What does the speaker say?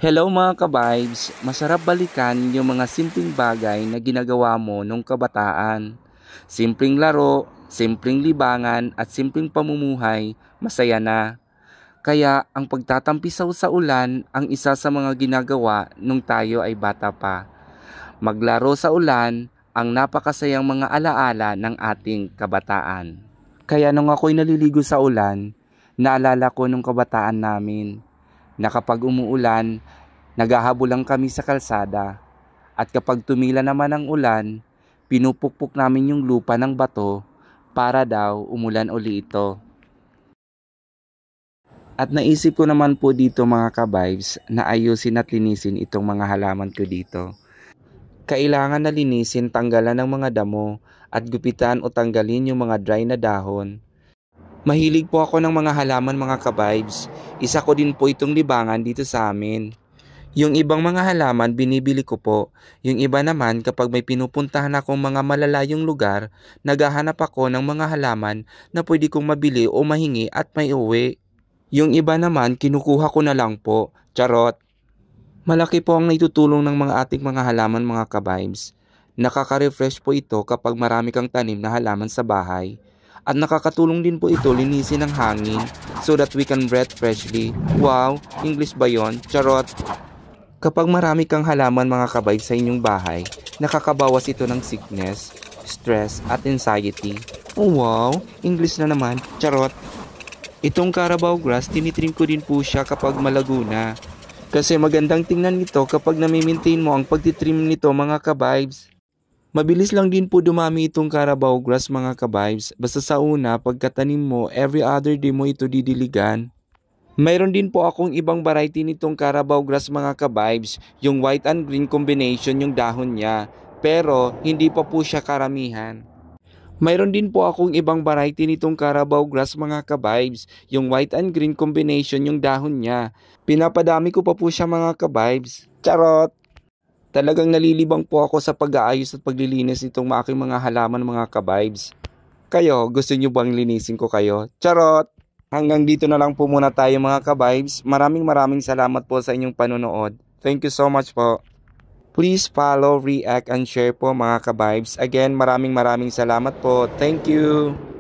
Hello mga ka-vibes, masarap balikan yung mga simpleng bagay na ginagawa mo nung kabataan. Simpleng laro, simpleng libangan at simpleng pamumuhay, masaya na. Kaya ang pagtatampisaw sa ulan ang isa sa mga ginagawa nung tayo ay bata pa. Maglaro sa ulan ang napakasayang mga alaala ng ating kabataan. Kaya nung ako'y naliligo sa ulan, naalala ko nung kabataan namin na kapag umuulan, naghahabol lang kami sa kalsada. At kapag tumila naman ang ulan, pinupukpok namin yung lupa ng bato para daw umulan uli ito. At naisip ko naman po dito mga ka-vibes na ayusin at linisin itong mga halaman ko dito. Kailangan na linisin, tanggalan ng mga damo at gupitan o tanggalin yung mga dry na dahon. Mahilig po ako ng mga halaman mga ka-vibes. Isa ko din po itong libangan dito sa amin. Yung ibang mga halaman binibili ko po. Yung iba naman kapag may pinupuntahan akong mga malalayong lugar, naghahanap ako ng mga halaman na pwede kong mabili o mahingi at may uwi. Yung iba naman kinukuha ko na lang po. Charot! Malaki po ang naitutulong ng mga ating mga halaman mga ka-vibes. Nakaka-refresh po ito kapag marami kang tanim na halaman sa bahay. At nakakatulong din po ito linisin ang hangin so that we can breathe freshly. Wow! English ba yon? Charot! Kapag marami kang halaman mga ka-vibes sa inyong bahay, nakakabawas ito ng sickness, stress at anxiety. Oh wow! English na naman. Charot! Itong Carabao grass, tinitrim ko din po siya kapag malago na. Kasi magandang tingnan nito kapag nami-maintain mo ang pagtitrim nito mga ka-vibes. Mabilis lang din po dumami itong Carabao grass mga ka-vibes. Basta sa una, pagkatanim mo, every other day mo ito didiligan. Mayroon din po akong ibang variety nitong Carabao grass mga ka-vibes. Yung white and green combination yung dahon niya. Pero hindi pa po siya karamihan. Mayroon din po akong ibang variety nitong Carabao grass mga ka-vibes. Yung white and green combination yung dahon niya. Pinapadami ko pa po siya mga ka-vibes. Charot! Talagang nalilibang po ako sa pag-aayos at paglilinis nitong aking mga halaman mga ka-vibes. Kayo, gusto nyo bang linisin ko kayo? Charot! Hanggang dito na lang po muna tayo mga ka-vibes. Maraming salamat po sa inyong panonood. Thank you so much po. Please follow, react, and share po mga ka-vibes. Again, maraming salamat po. Thank you!